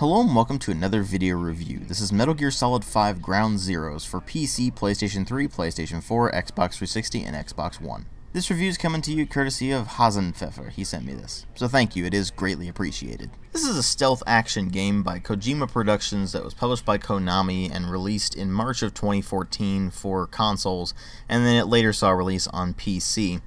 Hello and welcome to another video review. This is Metal Gear Solid 5 Ground Zeroes for PC, PlayStation 3, PlayStation 4, Xbox 360, and Xbox One. This review is coming to you courtesy of Hasenpfeffer. He sent me this, so thank you, it is greatly appreciated. This is a stealth action game by Kojima Productions that was published by Konami and released in March of 2014 for consoles, and then it later saw release on PC.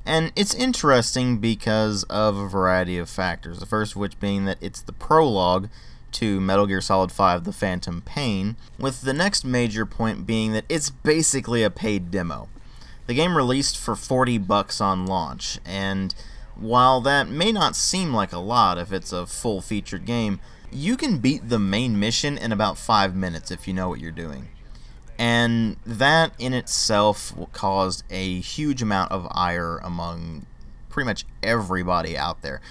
And it's interesting because of a variety of factors, the first of which being that it's the prologue to Metal Gear Solid 5 The Phantom Pain, with the next major point being that it's basically a paid demo. The game released for $40 on launch, and while that may not seem like a lot if it's a full-featured game, you can beat the main mission in about 5 minutes if you know what you're doing. And that in itself caused a huge amount of ire among pretty much everybody out there.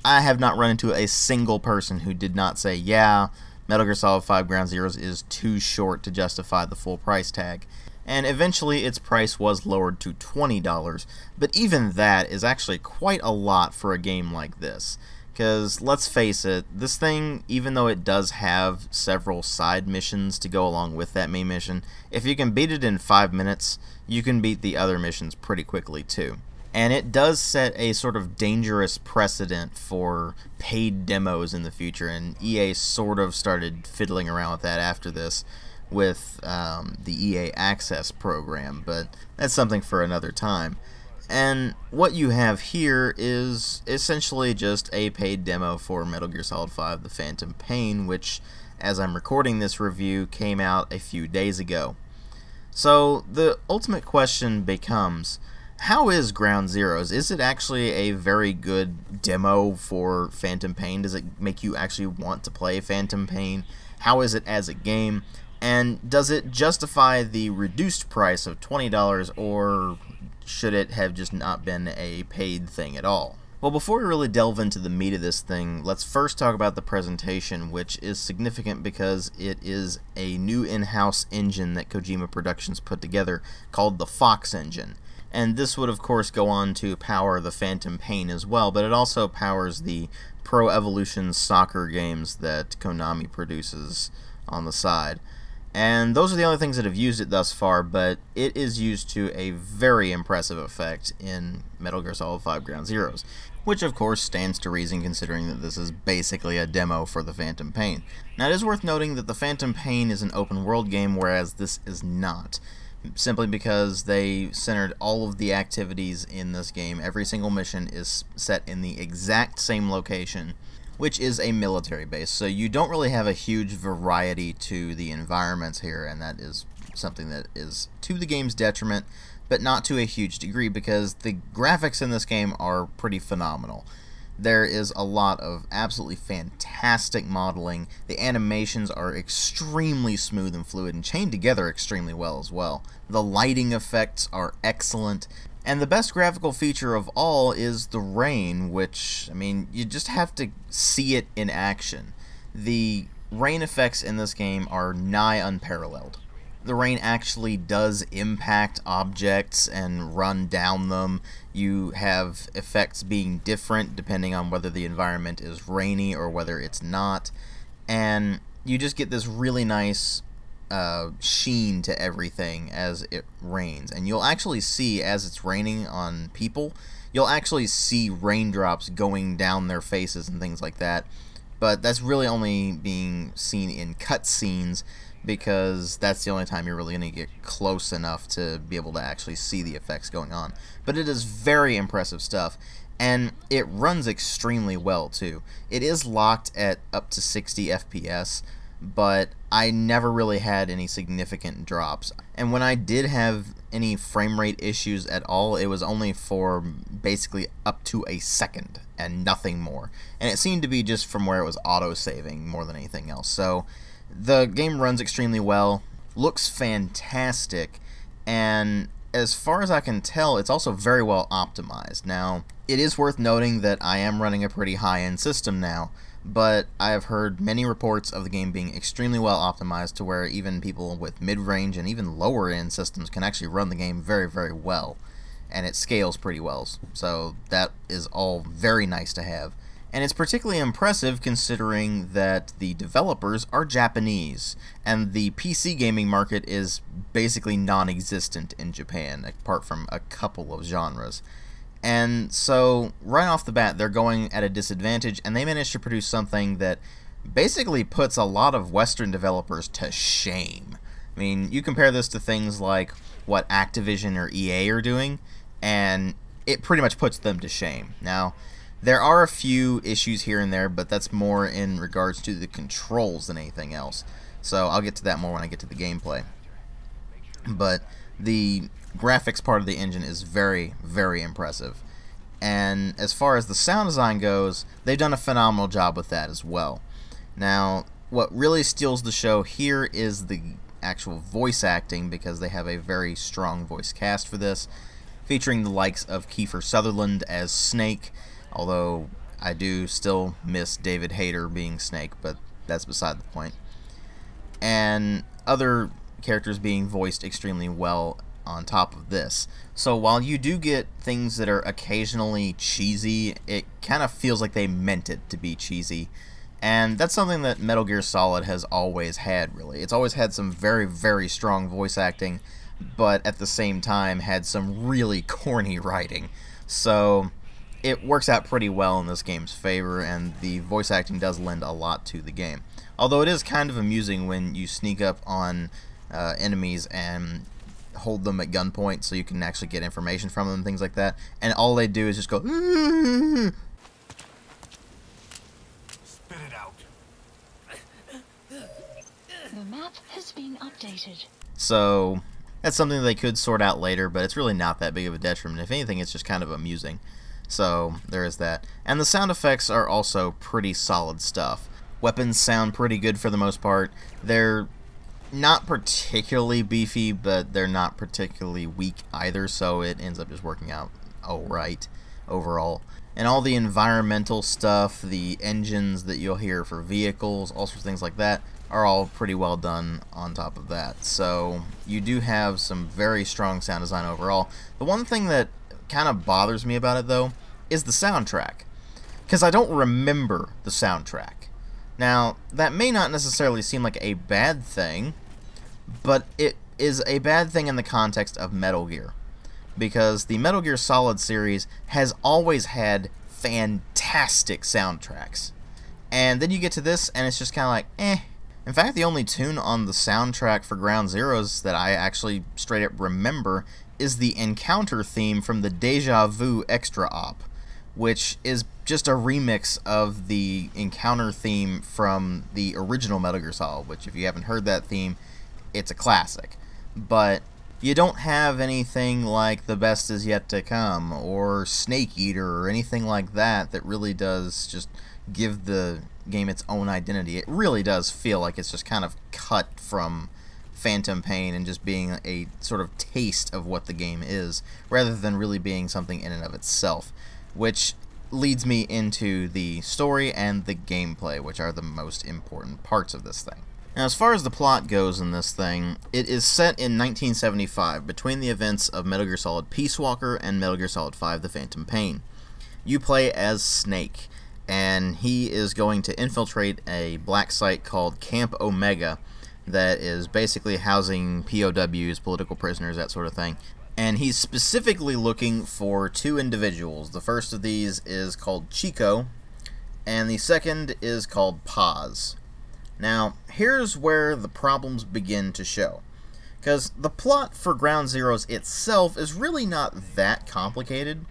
I have not run into a single person who did not say, yeah, Metal Gear Solid 5 Ground Zeroes is too short to justify the full price tag. And eventually its price was lowered to $20, but even that is actually quite a lot for a game like this. Because, let's face it, this thing, even though it does have several side missions to go along with that main mission, if you can beat it in 5 minutes, you can beat the other missions pretty quickly too. And it does set a sort of dangerous precedent for paid demos in the future, and EA sort of started fiddling around with that after this with the EA Access program, but that's something for another time. And what you have here is essentially just a paid demo for Metal Gear Solid 5 The Phantom Pain, which, as I'm recording this review, came out a few days ago. So the ultimate question becomes, how is Ground Zeroes? Is it actually a very good demo for Phantom Pain? Does it make you actually want to play Phantom Pain? How is it as a game? And does it justify the reduced price of $20, or should it have just not been a paid thing at all? Well, before we really delve into the meat of this thing, let's first talk about the presentation, which is significant because it is a new in-house engine that Kojima Productions put together called the Fox engine. And this would of course go on to power the Phantom Pain as well, but it also powers the Pro Evolution Soccer games that Konami produces on the side. And those are the only things that have used it thus far, but it is used to a very impressive effect in Metal Gear Solid 5 Ground Zeroes, which of course stands to reason considering that this is basically a demo for the Phantom Pain. Now it is worth noting that the Phantom Pain is an open world game, whereas this is not, simply because they centered all of the activities in this game. Every single mission is set in the exact same location, which is a military base, so you don't really have a huge variety to the environments here, and that is something that is to the game's detriment, but not to a huge degree, because the graphics in this game are pretty phenomenal. There is a lot of absolutely fantastic modeling. The animations are extremely smooth and fluid and chained together extremely well as well. The lighting effects are excellent. And the best graphical feature of all is the rain, which, I mean, you just have to see it in action. The rain effects in this game are nigh unparalleled. The rain actually does impact objects and run down them. You have effects being different depending on whether the environment is rainy or whether it's not. And you just get this really nice sheen to everything as it rains, and you'll actually see, as it's raining on people, you'll actually see raindrops going down their faces and things like that, but that's really only being seen in cutscenes because that's the only time you're really going to get close enough to be able to actually see the effects going on. But it is very impressive stuff, and it runs extremely well too. It is locked at up to 60 FPS, but I never really had any significant drops. And when I did have any frame rate issues at all, it was only for basically up to a second and nothing more. And it seemed to be just from where it was auto-saving more than anything else. So the game runs extremely well, looks fantastic, and as far as I can tell, it's also very well optimized. Now, it is worth noting that I am running a pretty high-end system now, but I have heard many reports of the game being extremely well optimized to where even people with mid-range and even lower-end systems can actually run the game very, very well, and it scales pretty well, so that is all very nice to have. And it's particularly impressive considering that the developers are Japanese, and the PC gaming market is basically non-existent in Japan, apart from a couple of genres. And so, right off the bat, they're going at a disadvantage, and they managed to produce something that basically puts a lot of Western developers to shame. I mean, you compare this to things like what Activision or EA are doing, and it pretty much puts them to shame. Now, there are a few issues here and there, but that's more in regards to the controls than anything else. So I'll get to that more when I get to the gameplay. But the graphics part of the engine is very, very impressive. And as far as the sound design goes, they've done a phenomenal job with that as well. Now, what really steals the show here is the actual voice acting, because they have a very strong voice cast for this, featuring the likes of Kiefer Sutherland as Snake, although I do still miss David Hayter being Snake, but that's beside the point. And other characters being voiced extremely well on top of this. So while you do get things that are occasionally cheesy, it kind of feels like they meant it to be cheesy. And that's something that Metal Gear Solid has always had, really. It's always had some very, very strong voice acting, but at the same time had some really corny writing. So it works out pretty well in this game's favor, and the voice acting does lend a lot to the game. Although it is kind of amusing when you sneak up on enemies and hold them at gunpoint so you can actually get information from them and things like that, and all they do is just go spit it out. The map has been updated. So that's something they could sort out later, but it's really not that big of a detriment. If anything, it's just kind of amusing. So there is that. And the sound effects are also pretty solid stuff. Weapons sound pretty good for the most part. They're not particularly beefy, but they're not particularly weak either, so it ends up just working out alright overall. And all the environmental stuff, the engines that you'll hear for vehicles, all sorts of things like that, are all pretty well done on top of that. So you do have some very strong sound design overall. The one thing that kind of bothers me about it, though, is the soundtrack, because I don't remember the soundtrack. Now, that may not necessarily seem like a bad thing, but it is a bad thing in the context of Metal Gear, because the Metal Gear Solid series has always had fantastic soundtracks. And then you get to this, and it's just kind of like, eh. In fact, the only tune on the soundtrack for Ground Zeroes that I actually straight up remember is the encounter theme from the Deja Vu Extra Op, which is just a remix of the encounter theme from the original Metal Gear Solid, which, if you haven't heard that theme, it's a classic. But you don't have anything like The Best Is Yet to Come or Snake Eater or anything like that that really does just give the game its own identity. It really does feel like it's just kind of cut from Phantom Pain and just being a sort of taste of what the game is, rather than really being something in and of itself, which leads me into the story and the gameplay, which are the most important parts of this thing. Now, as far as the plot goes in this thing, it is set in 1975, between the events of Metal Gear Solid Peace Walker and Metal Gear Solid 5 The Phantom Pain. You play as Snake, and he is going to infiltrate a black site called Camp Omega that is basically housing POWs, political prisoners, that sort of thing. And he's specifically looking for two individuals. The first of these is called Chico, and the second is called Paz. Now, here's where the problems begin to show, because the plot for Ground Zeroes itself is really not that complicated,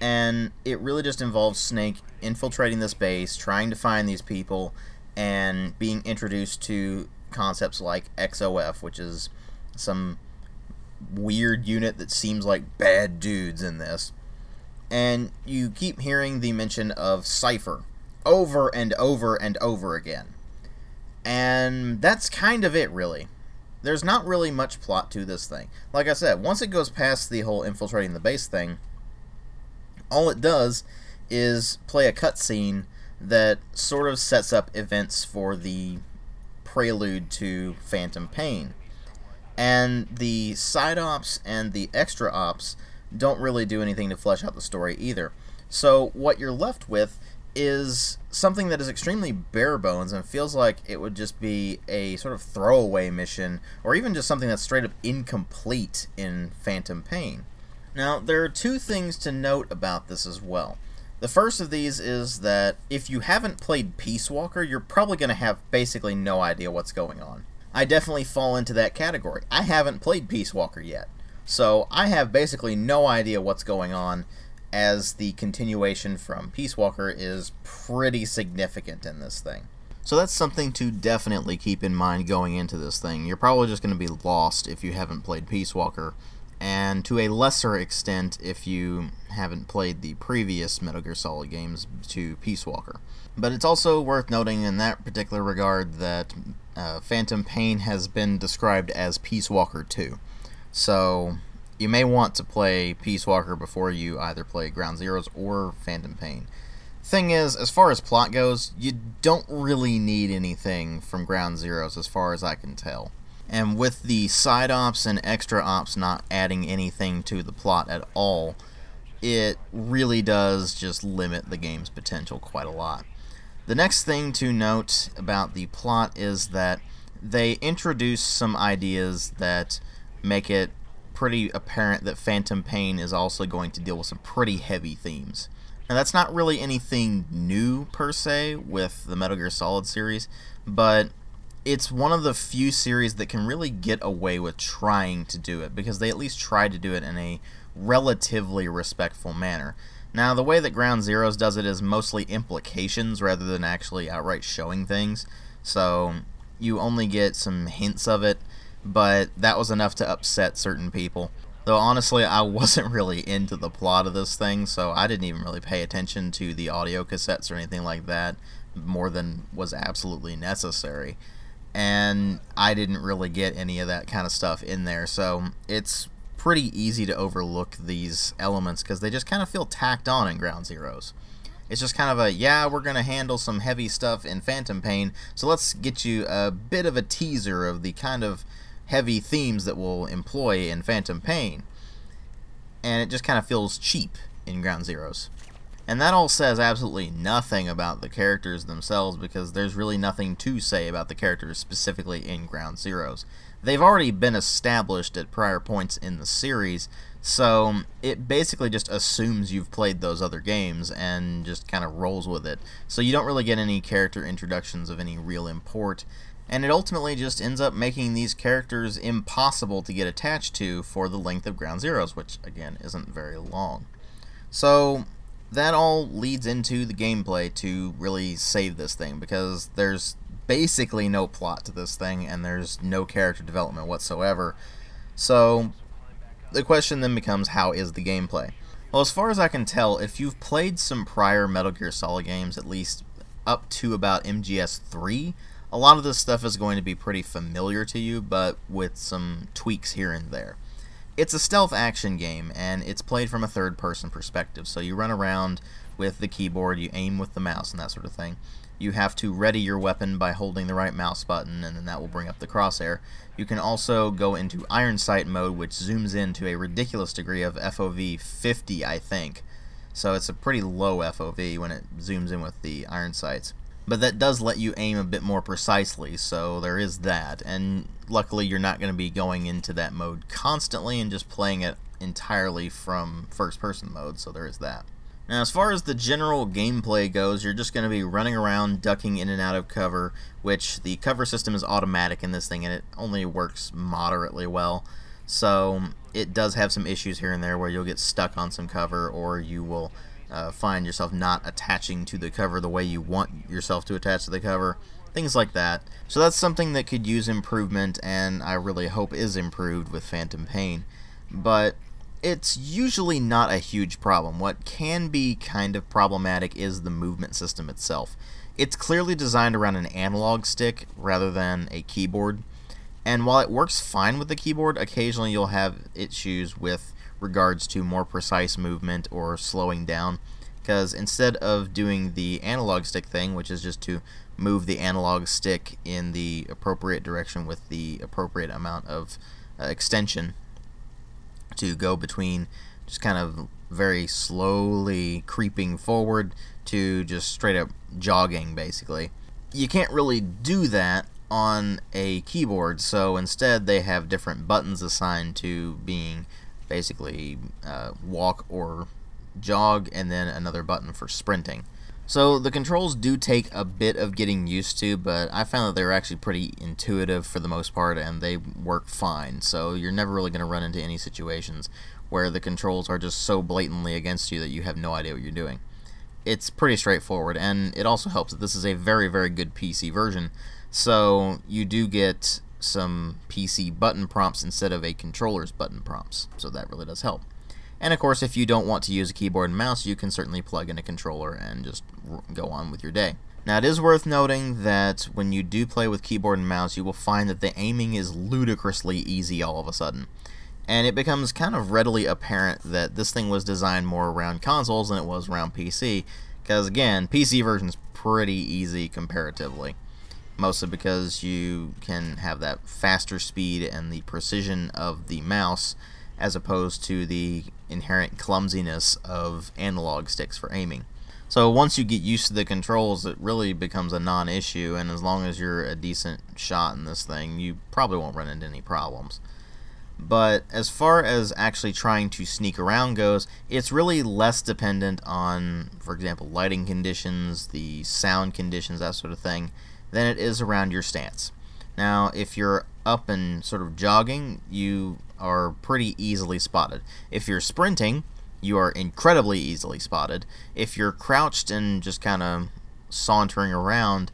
and it really just involves Snake infiltrating this base, trying to find these people, and being introduced to concepts like XOF, which is some weird unit that seems like bad dudes in this. And you keep hearing the mention of Cypher over and over and over again. And that's kind of it, really. There's not really much plot to this thing. Like I said, once it goes past the whole infiltrating the base thing, all it does is play a cutscene that sort of sets up events for the prelude to Phantom Pain. And the side ops and the extra ops don't really do anything to flesh out the story either. So what you're left with is something that is extremely bare bones and feels like it would just be a sort of throwaway mission, or even just something that's straight up incomplete in Phantom Pain. Now, there are two things to note about this as well. The first of these is that if you haven't played Peace Walker, you're probably going to have basically no idea what's going on. I definitely fall into that category. I haven't played Peace Walker yet, so I have basically no idea what's going on, as the continuation from Peace Walker is pretty significant in this thing. So that's something to definitely keep in mind going into this thing. You're probably just going to be lost if you haven't played Peace Walker, and to a lesser extent if you haven't played the previous Metal Gear Solid games to Peace Walker. But it's also worth noting in that particular regard that Phantom Pain has been described as Peace Walker 2. So you may want to play Peace Walker before you either play Ground Zeroes or Phantom Pain. Thing is, as far as plot goes, you don't really need anything from Ground Zeroes as far as I can tell. And with the side ops and extra ops not adding anything to the plot at all, it really does just limit the game's potential quite a lot. The next thing to note about the plot is that they introduce some ideas that make it pretty apparent that Phantom Pain is also going to deal with some pretty heavy themes. Now, that's not really anything new per se with the Metal Gear Solid series, but it's one of the few series that can really get away with trying to do it, because they at least tried to do it in a relatively respectful manner. Now, the way that Ground Zeroes does it is mostly implications rather than actually outright showing things, so you only get some hints of it, but that was enough to upset certain people. Though honestly, I wasn't really into the plot of this thing, so I didn't even really pay attention to the audio cassettes or anything like that more than was absolutely necessary. And I didn't really get any of that kind of stuff in there, so it's pretty easy to overlook these elements because they just kind of feel tacked on in Ground Zeroes. It's just kind of a, yeah, we're going to handle some heavy stuff in Phantom Pain, so let's get you a bit of a teaser of the kind of heavy themes that we'll employ in Phantom Pain. And it just kind of feels cheap in Ground Zeroes. And that all says absolutely nothing about the characters themselves, because there's really nothing to say about the characters specifically in Ground Zeroes. They've already been established at prior points in the series, so it basically just assumes you've played those other games and just kind of rolls with it. So you don't really get any character introductions of any real import, and it ultimately just ends up making these characters impossible to get attached to for the length of Ground Zeroes, which again isn't very long. So that all leads into the gameplay to really save this thing, because there's basically no plot to this thing and there's no character development whatsoever. So the question then becomes, how is the gameplay? Well, as far as I can tell, if you've played some prior Metal Gear Solid games, at least up to about MGS3, a lot of this stuff is going to be pretty familiar to you, but with some tweaks here and there. It's a stealth action game, and it's played from a third-person perspective, so you run around with the keyboard, you aim with the mouse, and that sort of thing. You have to ready your weapon by holding the right mouse button, and then that will bring up the crosshair. You can also go into Iron Sight mode, which zooms in to a ridiculous degree of FOV 50, I think. So it's a pretty low FOV when it zooms in with the Iron Sights. But that does let you aim a bit more precisely, so there is that. And luckily you're not going to be going into that mode constantly and just playing it entirely from first-person mode, so there is that. Now, as far as the general gameplay goes, you're just going to be running around, ducking in and out of cover, which the cover system is automatic in this thing, and it only works moderately well. So it does have some issues here and there where you'll get stuck on some cover, or you will find yourself not attaching to the cover the way you want yourself to attach to the cover. Things like that. So that's something that could use improvement, and I really hope is improved with Phantom Pain. But it's usually not a huge problem. What can be kind of problematic is the movement system itself. It's clearly designed around an analog stick rather than a keyboard, and while it works fine with the keyboard, occasionally you'll have issues with regards to more precise movement or slowing down, because instead of doing the analog stick thing, which is just to move the analog stick in the appropriate direction with the appropriate amount of extension to go between just kind of very slowly creeping forward to just straight up jogging, basically. You can't really do that on a keyboard, so instead they have different buttons assigned to being basically walk or jog, and then another button for sprinting. So the controls do take a bit of getting used to, but I found that they're actually pretty intuitive for the most part, and they work fine. So you're never really going to run into any situations where the controls are just so blatantly against you that you have no idea what you're doing. It's pretty straightforward, and it also helps that this is a very, very good PC version, so you do get some PC button prompts instead of a controller's button prompts, so that really does help. And of course, if you don't want to use a keyboard and mouse, you can certainly plug in a controller and just go on with your day. Now, it is worth noting that when you do play with keyboard and mouse, you will find that the aiming is ludicrously easy all of a sudden. And it becomes kind of readily apparent that this thing was designed more around consoles than it was around PC, because again, PC version's pretty easy comparatively. Mostly because you can have that faster speed and the precision of the mouse, as opposed to the inherent clumsiness of analog sticks for aiming. So once you get used to the controls, it really becomes a non-issue, and as long as you're a decent shot in this thing, you probably won't run into any problems. But as far as actually trying to sneak around goes, it's really less dependent on, for example, lighting conditions, the sound conditions, that sort of thing, than it is around your stance. Now, if you're up and sort of jogging, you are pretty easily spotted. If you're sprinting, you are incredibly easily spotted. If you're crouched and just kind of sauntering around,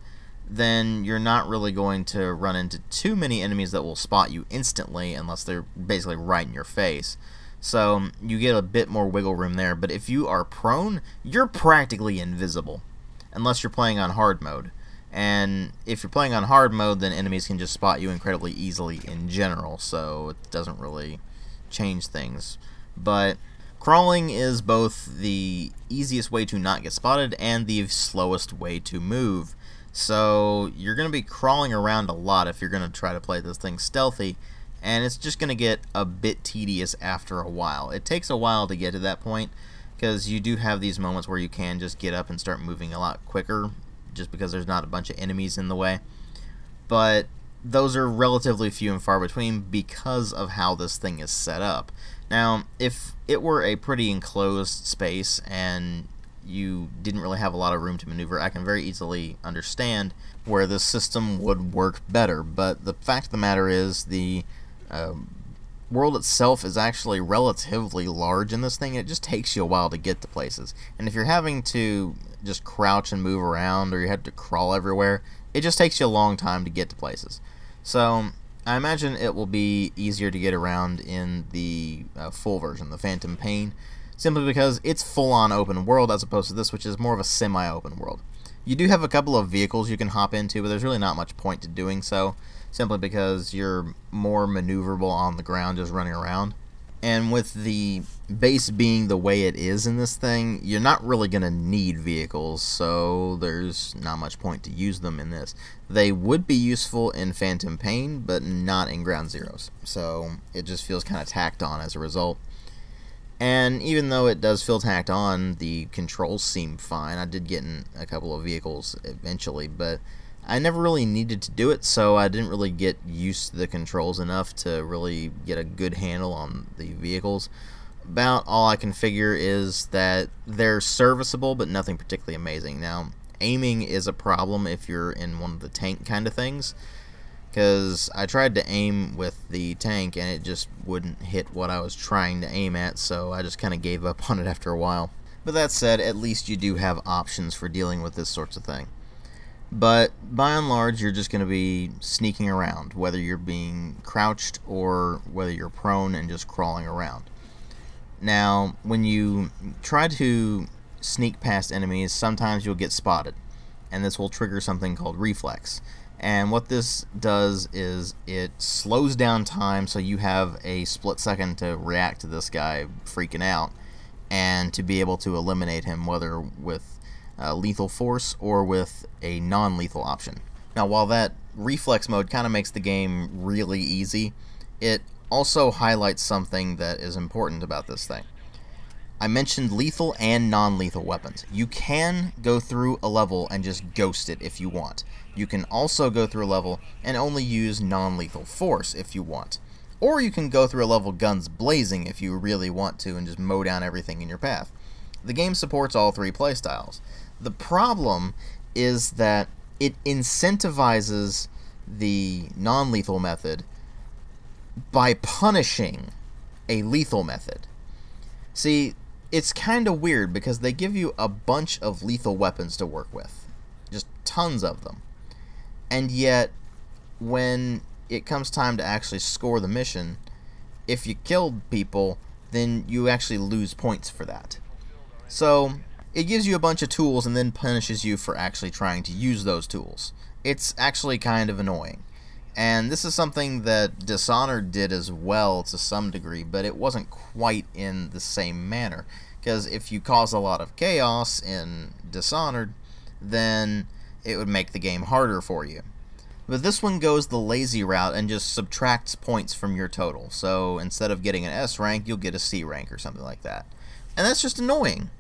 then you're not really going to run into too many enemies that will spot you instantly unless they're basically right in your face. So you get a bit more wiggle room there, but if you are prone, you're practically invisible unless you're playing on hard mode. And if you're playing on hard mode, then enemies can just spot you incredibly easily in general, so it doesn't really change things. But crawling is both the easiest way to not get spotted and the slowest way to move. So you're going to be crawling around a lot if you're going to try to play this thing stealthy, and it's just going to get a bit tedious after a while. It takes a while to get to that point, because you do have these moments where you can just get up and start moving a lot quicker, just because there's not a bunch of enemies in the way. But those are relatively few and far between because of how this thing is set up. Now, if it were a pretty enclosed space and you didn't really have a lot of room to maneuver, I can very easily understand where this system would work better. But the fact of the matter is, the world itself is actually relatively large in this thing. It just takes you a while to get to places. And if you're having to just crouch and move around, or you have to crawl everywhere, it just takes you a long time to get to places. So I imagine it will be easier to get around in the full version, the Phantom Pain, simply because it's full-on open world as opposed to this, which is more of a semi-open world. You do have a couple of vehicles you can hop into, but there's really not much point to doing so, simply because you're more maneuverable on the ground just running around. And with the base being the way it is in this thing, you're not really going to need vehicles, so there's not much point to use them in this. They would be useful in Phantom Pain, but not in Ground Zeroes, so it just feels kind of tacked on as a result. And even though it does feel tacked on, the controls seem fine. I did get in a couple of vehicles eventually, but I never really needed to do it, so I didn't really get used to the controls enough to really get a good handle on the vehicles. About all I can figure is that they're serviceable, but nothing particularly amazing. Now, aiming is a problem if you're in one of the tank kind of things, because I tried to aim with the tank and it just wouldn't hit what I was trying to aim at, so I just kind of gave up on it after a while. But that said, at least you do have options for dealing with this sorts of thing. But by and large, you're just going to be sneaking around, whether you're being crouched or whether you're prone and just crawling around. Now, when you try to sneak past enemies, sometimes you'll get spotted, and this will trigger something called reflex. And what this does is it slows down time, so you have a split second to react to this guy freaking out and to be able to eliminate him, whether with lethal force or with a non-lethal option. Now, while that reflex mode kind of makes the game really easy, it also highlights something that is important about this thing. I mentioned lethal and non-lethal weapons. You can go through a level and just ghost it if you want. You can also go through a level and only use non-lethal force if you want. Or you can go through a level guns blazing if you really want to and just mow down everything in your path. The game supports all three playstyles. The problem is that it incentivizes the non-lethal method by punishing a lethal method. See, it's kind of weird because they give you a bunch of lethal weapons to work with. Just tons of them. And yet, when it comes time to actually score the mission, if you killed people, then you actually lose points for that. So, it gives you a bunch of tools and then punishes you for actually trying to use those tools. It's actually kind of annoying. And this is something that Dishonored did as well to some degree, but it wasn't quite in the same manner. Because if you cause a lot of chaos in Dishonored, then it would make the game harder for you. But this one goes the lazy route and just subtracts points from your total. So instead of getting an S rank, you'll get a C rank or something like that. And that's just annoying.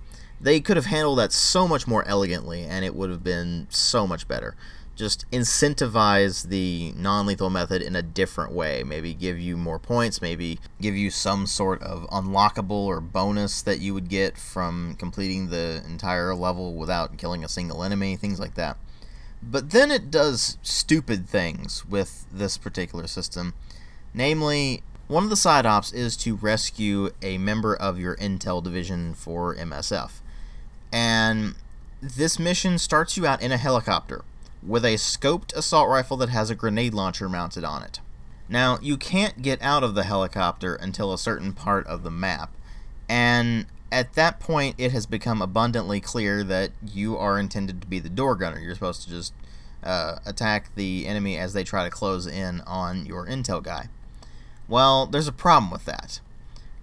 They could have handled that so much more elegantly, and it would have been so much better. Just incentivize the non-lethal method in a different way. Maybe give you more points, maybe give you some sort of unlockable or bonus that you would get from completing the entire level without killing a single enemy, things like that. But then it does stupid things with this particular system. Namely, one of the side ops is to rescue a member of your intel division for MSF. And this mission starts you out in a helicopter with a scoped assault rifle that has a grenade launcher mounted on it. Now, you can't get out of the helicopter until a certain part of the map, and at that point it has become abundantly clear that you are intended to be the door gunner. You're supposed to just attack the enemy as they try to close in on your intel guy. Well, there's a problem with that,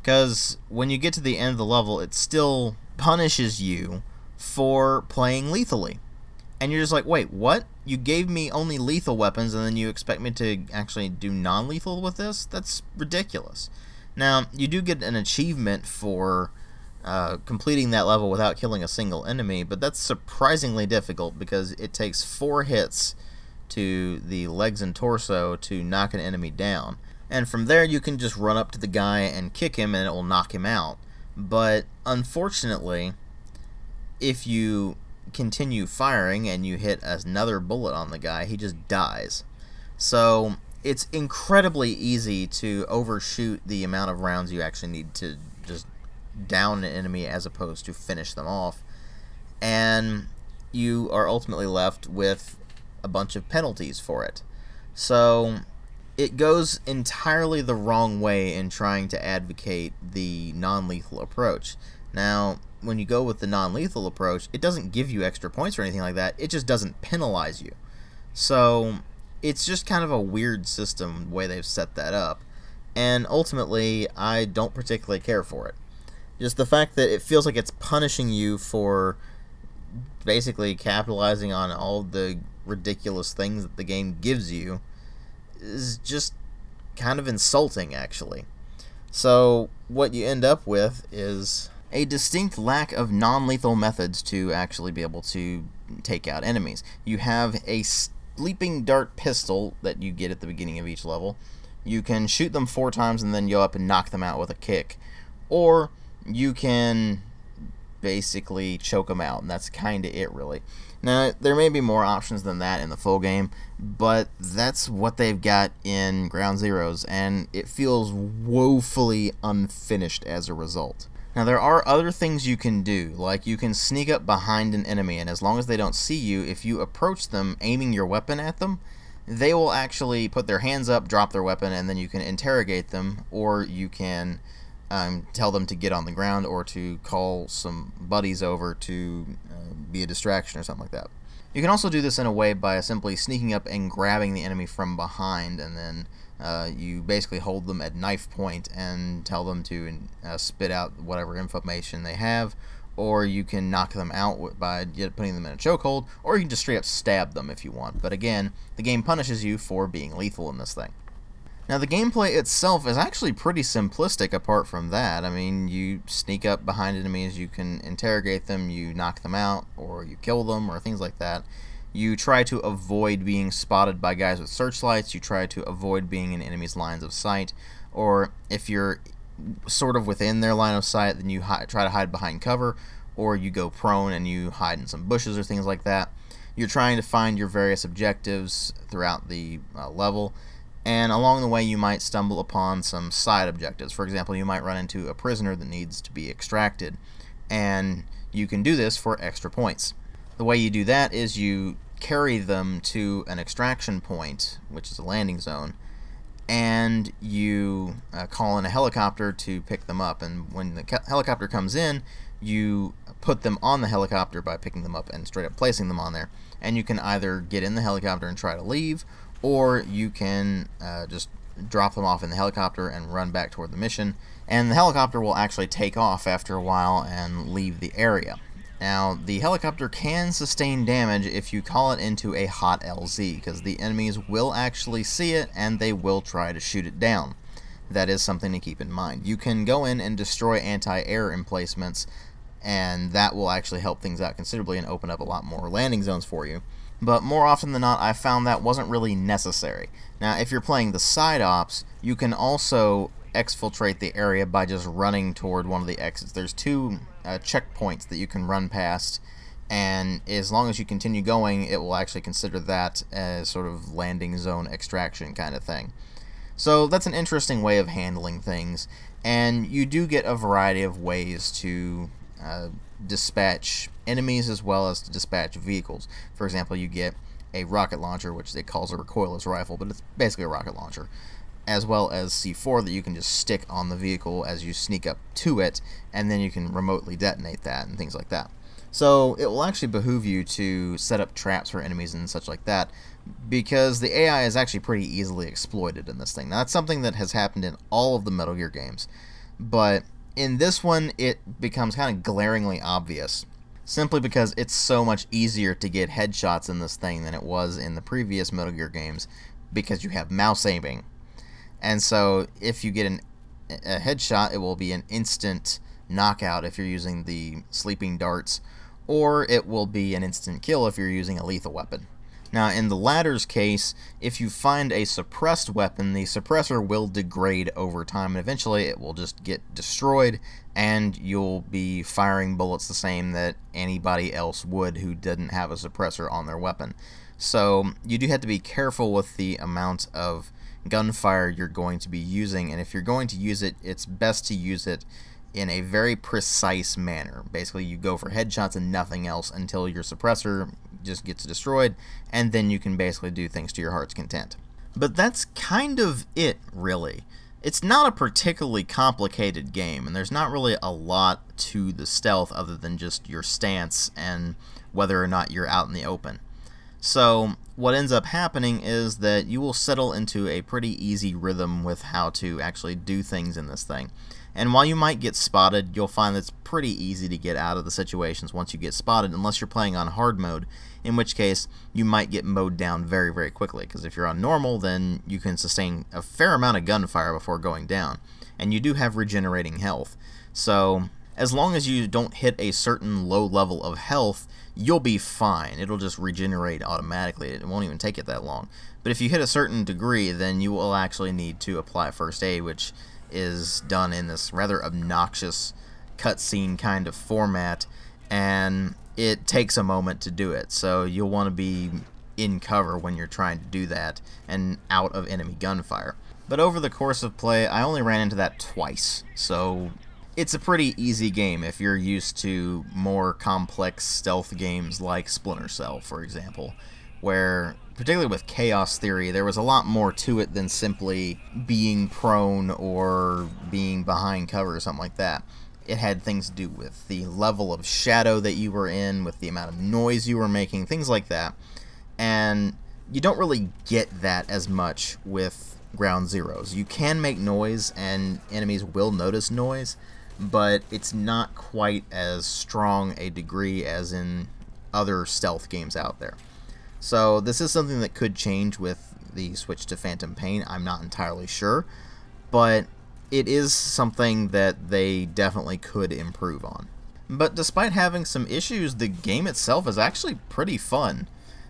because when you get to the end of the level, it still punishes you for playing lethally. And you're just like, wait, what? You gave me only lethal weapons and then you expect me to actually do non-lethal with this? That's ridiculous. Now, you do get an achievement for completing that level without killing a single enemy, but that's surprisingly difficult because it takes 4 hits to the legs and torso to knock an enemy down. And from there you can just run up to the guy and kick him and it will knock him out. But unfortunately, if you continue firing and you hit another bullet on the guy, he just dies. So it's incredibly easy to overshoot the amount of rounds you actually need to just down an enemy as opposed to finish them off, and you are ultimately left with a bunch of penalties for it. So it goes entirely the wrong way in trying to advocate the non-lethal approach. Now, when you go with the non-lethal approach, it doesn't give you extra points or anything like that. It just doesn't penalize you. So it's just kind of a weird system, the way they've set that up. And ultimately, I don't particularly care for it. Just the fact that it feels like it's punishing you for basically capitalizing on all the ridiculous things that the game gives you is just kind of insulting, actually. So what you end up with is a distinct lack of non-lethal methods to actually be able to take out enemies. You have a sleeping dart pistol that you get at the beginning of each level. You can shoot them 4 times and then go up and knock them out with a kick. Or you can basically choke them out, and that's kind of it, really. Now, there may be more options than that in the full game, but that's what they've got in Ground Zeroes, and it feels woefully unfinished as a result. Now, there are other things you can do, like you can sneak up behind an enemy, and as long as they don't see you, if you approach them aiming your weapon at them, they will actually put their hands up, drop their weapon, and then you can interrogate them, or you can tell them to get on the ground or to call some buddies over to be a distraction or something like that. You can also do this in a way by simply sneaking up and grabbing the enemy from behind, and then you basically hold them at knife point and tell them to spit out whatever information they have, or you can knock them out by putting them in a chokehold, or you can just straight up stab them if you want. But again, the game punishes you for being lethal in this thing. Now the gameplay itself is actually pretty simplistic apart from that. I mean, you sneak up behind enemies, you can interrogate them, you knock them out, or you kill them, or things like that. You try to avoid being spotted by guys with searchlights, you try to avoid being in enemies' lines of sight, or if you're sort of within their line of sight, then you try to hide behind cover, or you go prone and you hide in some bushes or things like that. You're trying to find your various objectives throughout the level, and along the way you might stumble upon some side objectives. For example, you might run into a prisoner that needs to be extracted, and you can do this for extra points. The way you do that is you carry them to an extraction point, which is a landing zone, and you call in a helicopter to pick them up. And when the helicopter comes in, you put them on the helicopter by picking them up and straight up placing them on there. And you can either get in the helicopter and try to leave, or you can just drop them off in the helicopter and run back toward the mission. And the helicopter will actually take off after a while and leave the area. Now, the helicopter can sustain damage if you call it into a hot LZ, because the enemies will actually see it and they will try to shoot it down. That is something to keep in mind. You can go in and destroy anti-air emplacements, and that will actually help things out considerably and open up a lot more landing zones for you. But more often than not, I found that wasn't really necessary. Now, if you're playing the side ops, you can also exfiltrate the area by just running toward one of the exits. There's two checkpoints that you can run past, and as long as you continue going, it will actually consider that as sort of landing zone extraction kind of thing. So that's an interesting way of handling things, and you do get a variety of ways to dispatch enemies as well as to dispatch vehicles. For example, you get a rocket launcher, which it calls a recoilless rifle, but it's basically a rocket launcher, as well as C4 that you can just stick on the vehicle as you sneak up to it, and then you can remotely detonate that and things like that. So it will actually behoove you to set up traps for enemies and such like that, because the AI is actually pretty easily exploited in this thing. Now, that's something that has happened in all of the Metal Gear games, but in this one it becomes kind of glaringly obvious, simply because it's so much easier to get headshots in this thing than it was in the previous Metal Gear games, because you have mouse aiming. And so if you get a headshot, it will be an instant knockout if you're using the sleeping darts, or it will be an instant kill if you're using a lethal weapon. Now, in the latter's case, if you find a suppressed weapon, the suppressor will degrade over time, and eventually it will just get destroyed, and you'll be firing bullets the same that anybody else would who didn't have a suppressor on their weapon. So you do have to be careful with the amount of gunfire you're going to be using, and if you're going to use it, it's best to use it in a very precise manner. Basically, you go for headshots and nothing else until your suppressor just gets destroyed, and then you can basically do things to your heart's content. But that's kind of it, really. It's not a particularly complicated game, and there's not really a lot to the stealth other than just your stance and whether or not you're out in the open. So what ends up happening is that you will settle into a pretty easy rhythm with how to actually do things in this thing. And while you might get spotted, you'll find that it's pretty easy to get out of the situations once you get spotted, unless you're playing on hard mode, in which case you might get mowed down very, very quickly, because if you're on normal, then you can sustain a fair amount of gunfire before going down, and you do have regenerating health. So as long as you don't hit a certain low level of health, you'll be fine. It'll just regenerate automatically. It won't even take it that long. But if you hit a certain degree, then you will actually need to apply first aid, which is done in this rather obnoxious cutscene kind of format, and it takes a moment to do it. So you'll want to be in cover when you're trying to do that and out of enemy gunfire. But over the course of play, I only ran into that twice, so it's a pretty easy game if you're used to more complex stealth games like Splinter Cell, for example, where, particularly with Chaos Theory, there was a lot more to it than simply being prone or being behind cover or something like that. It had things to do with the level of shadow that you were in, with the amount of noise you were making, things like that. And you don't really get that as much with Ground Zeroes. You can make noise, and enemies will notice noise, but it's not quite as strong a degree as in other stealth games out there. So this is something that could change with the switch to Phantom Pain. I'm not entirely sure, but it is something that they definitely could improve on. But despite having some issues, the game itself is actually pretty fun.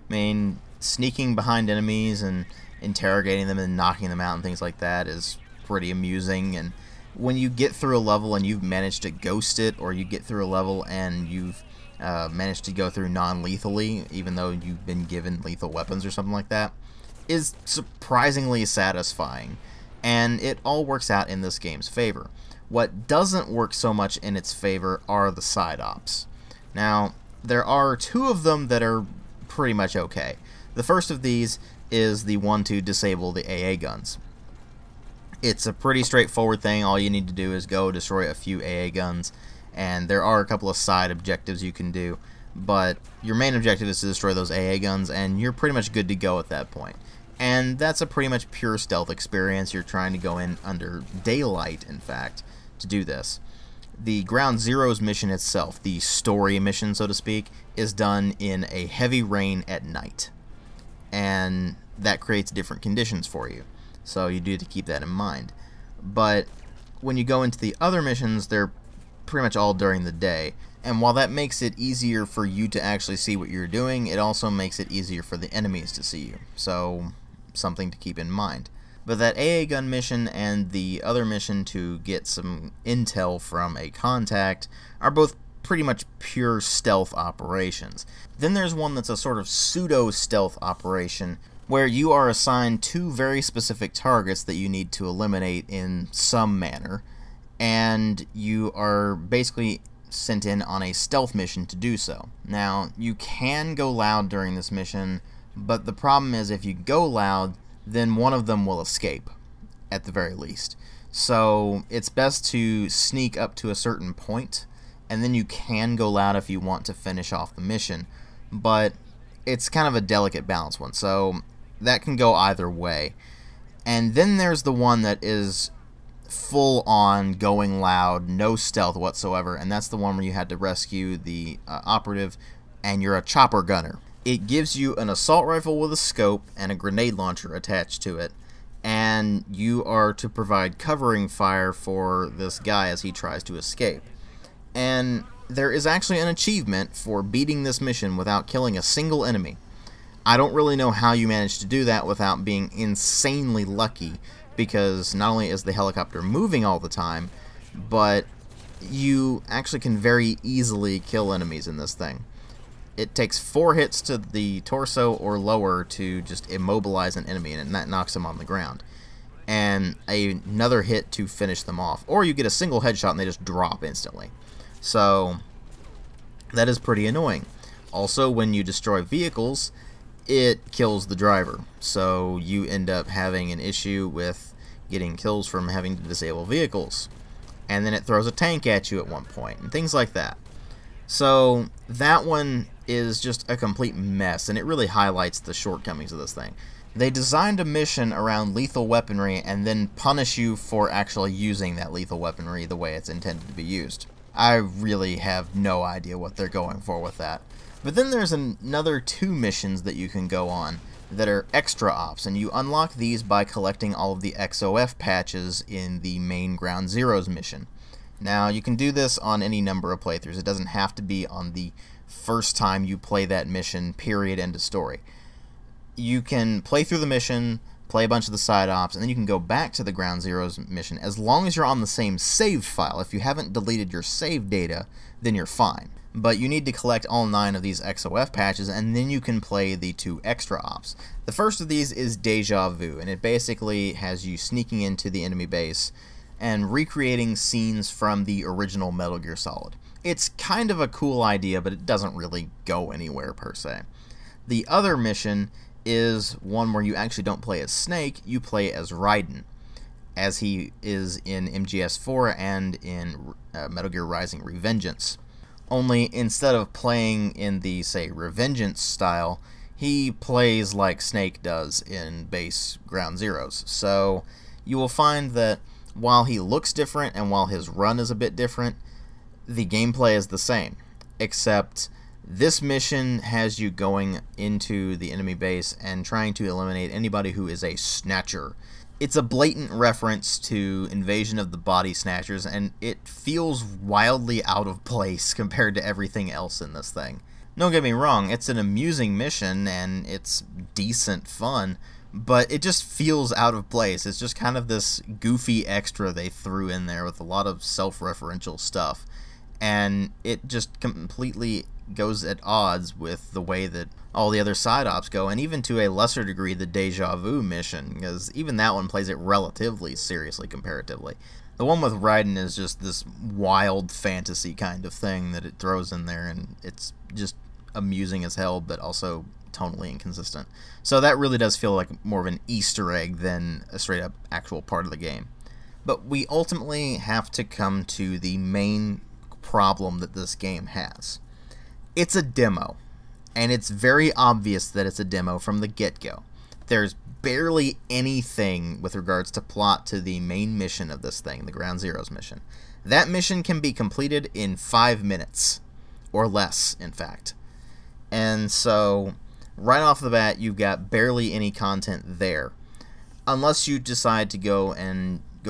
I mean, sneaking behind enemies and interrogating them and knocking them out and things like that is pretty amusing. And when you get through a level and you've managed to ghost it, or you get through a level and you've managed to go through non-lethally, even though you've been given lethal weapons or something like that, is surprisingly satisfying. And it all works out in this game's favor. What doesn't work so much in its favor are the side ops. Now, there are two of them that are pretty much okay. The first of these is the one to disable the AA guns. It's a pretty straightforward thing. All you need to do is go destroy a few AA guns, and there are a couple of side objectives you can do, but your main objective is to destroy those AA guns, and you're pretty much good to go at that point. And that's a pretty much pure stealth experience. You're trying to go in under daylight, in fact, to do this. The Ground Zeroes mission itself, the story mission, so to speak, is done in a heavy rain at night. And that creates different conditions for you. So you do have to keep that in mind. But when you go into the other missions, they're pretty much all during the day. And while that makes it easier for you to actually see what you're doing, it also makes it easier for the enemies to see you. So, something to keep in mind. But that AA gun mission and the other mission to get some intel from a contact are both pretty much pure stealth operations. Then there's one that's a sort of pseudo-stealth operation where you are assigned two very specific targets that you need to eliminate in some manner, and you are basically sent in on a stealth mission to do so. Now, you can go loud during this mission, but the problem is if you go loud, then one of them will escape, at the very least. So it's best to sneak up to a certain point, and then you can go loud if you want to finish off the mission, but it's kind of a delicate balance one, so that can go either way. And then there's the one that is full on going loud, no stealth whatsoever, and that's the one where you had to rescue the operative, and you're a chopper gunner. It gives you an assault rifle with a scope and a grenade launcher attached to it, and you are to provide covering fire for this guy as he tries to escape. And there is actually an achievement for beating this mission without killing a single enemy. I don't really know how you managed to do that without being insanely lucky, because not only is the helicopter moving all the time, but you actually can very easily kill enemies in this thing. It takes 4 hits to the torso or lower to just immobilize an enemy, and that knocks them on the ground. And another hit to finish them off. Or you get a single headshot and they just drop instantly. So, that is pretty annoying. Also, when you destroy vehicles, it kills the driver. So, you end up having an issue with getting kills from having to disable vehicles. And then it throws a tank at you at one point, and things like that. So, that one is just a complete mess, and it really highlights the shortcomings of this thing. They designed a mission around lethal weaponry and then punish you for actually using that lethal weaponry the way it's intended to be used. I really have no idea what they're going for with that. But then there's another 2 missions that you can go on that are extra ops, and you unlock these by collecting all of the XOF patches in the main Ground Zeroes mission. Now, you can do this on any number of playthroughs. It doesn't have to be on the first time you play that mission, period, end of story. You can play through the mission, play a bunch of the side ops, and then you can go back to the Ground Zeroes mission as long as you're on the same save file. If you haven't deleted your save data, then you're fine. But you need to collect all 9 of these XOF patches, and then you can play the 2 extra ops. The first of these is Deja Vu, and it basically has you sneaking into the enemy base and recreating scenes from the original Metal Gear Solid. It's kind of a cool idea, but it doesn't really go anywhere per se. The other mission is one where you actually don't play as Snake, you play as Raiden, as he is in MGS4 and in Metal Gear Rising: Revengeance. Only instead of playing in the, say, Revengeance style, he plays like Snake does in base Ground Zeroes. So you will find that while he looks different and while his run is a bit different, the gameplay is the same, except This mission has you going into the enemy base and trying to eliminate anybody who is a snatcher. It's a blatant reference to Invasion of the Body Snatchers, and it feels wildly out of place compared to everything else in this thing. Don't get me wrong, it's an amusing mission and it's decent fun, but it just feels out of place. It's just kind of this goofy extra they threw in there with a lot of self-referential stuff, and it just completely goes at odds with the way that all the other side ops go, and even to a lesser degree the Deja Vu mission, because even that one plays it relatively seriously comparatively. The one with Raiden is just this wild fantasy kind of thing that it throws in there, and it's just amusing as hell, but also tonally inconsistent. So that really does feel like more of an Easter egg than a straight up actual part of the game. But we ultimately have to come to the main problem that this game has. It's a demo, and it's very obvious that it's a demo from the get-go. There's barely anything with regards to plot to the main mission of this thing, the Ground Zeroes mission. That mission can be completed in 5 minutes, or less, in fact. And so, right off the bat, you've got barely any content there, unless you decide to go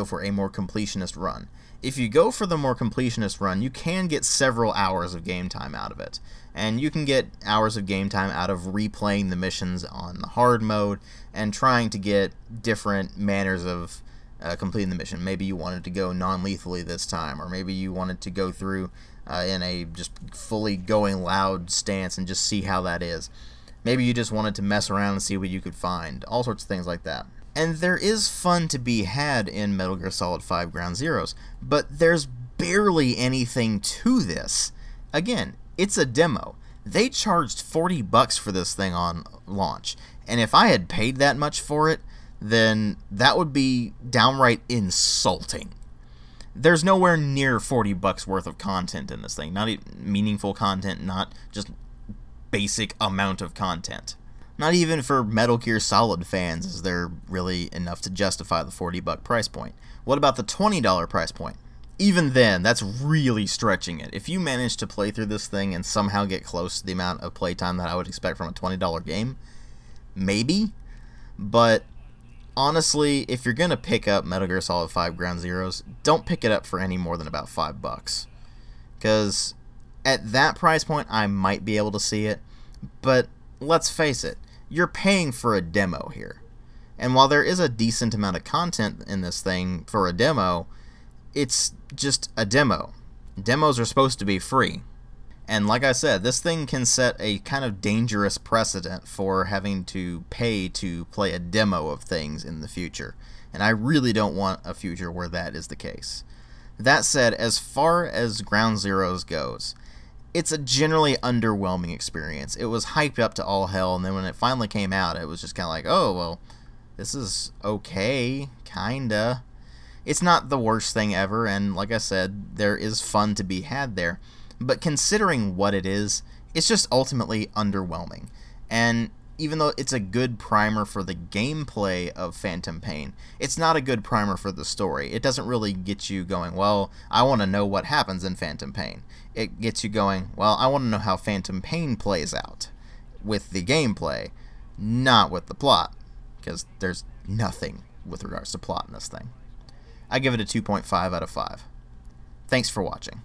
for a more completionist run. If you go for the more completionist run, you can get several hours of game time out of it. And you can get hours of game time out of replaying the missions on the hard mode and trying to get different manners of completing the mission. Maybe you wanted to go non-lethally this time, or maybe you wanted to go through in a just fully going loud stance and just see how that is. Maybe you just wanted to mess around and see what you could find. All sorts of things like that. And there is fun to be had in Metal Gear Solid 5 Ground Zeroes, but there's barely anything to this. Again, it's a demo. They charged $40 for this thing on launch, and if I had paid that much for it, then that would be downright insulting. There's nowhere near $40 worth of content in this thing. Not even meaningful content, not just basic amount of content. Not even for Metal Gear Solid fans is there really enough to justify the $40 price point. What about the $20 price point? Even then, that's really stretching it. If you manage to play through this thing and somehow get close to the amount of playtime that I would expect from a $20 game, maybe. But honestly, if you're going to pick up Metal Gear Solid 5 Ground Zeroes, don't pick it up for any more than about $5. Because at that price point, I might be able to see it, but let's face it, you're paying for a demo here. And while there is a decent amount of content in this thing for a demo, it's just a demo. Demos are supposed to be free. And like I said, this thing can set a kind of dangerous precedent for having to pay to play a demo of things in the future. And I really don't want a future where that is the case. That said, as far as Ground Zeroes goes, it's a generally underwhelming experience. It was hyped up to all hell, and then when it finally came out, it was just kind of like, oh, well, this is okay, kinda. It's not the worst thing ever, and like I said, there is fun to be had there. But considering what it is, it's just ultimately underwhelming. And even though it's a good primer for the gameplay of Phantom Pain, it's not a good primer for the story. It doesn't really get you going, well, I want to know what happens in Phantom Pain. It gets you going, well, I want to know how Phantom Pain plays out with the gameplay, not with the plot, because there's nothing with regards to plot in this thing. I give it a 2.5 out of 5. Thanks for watching.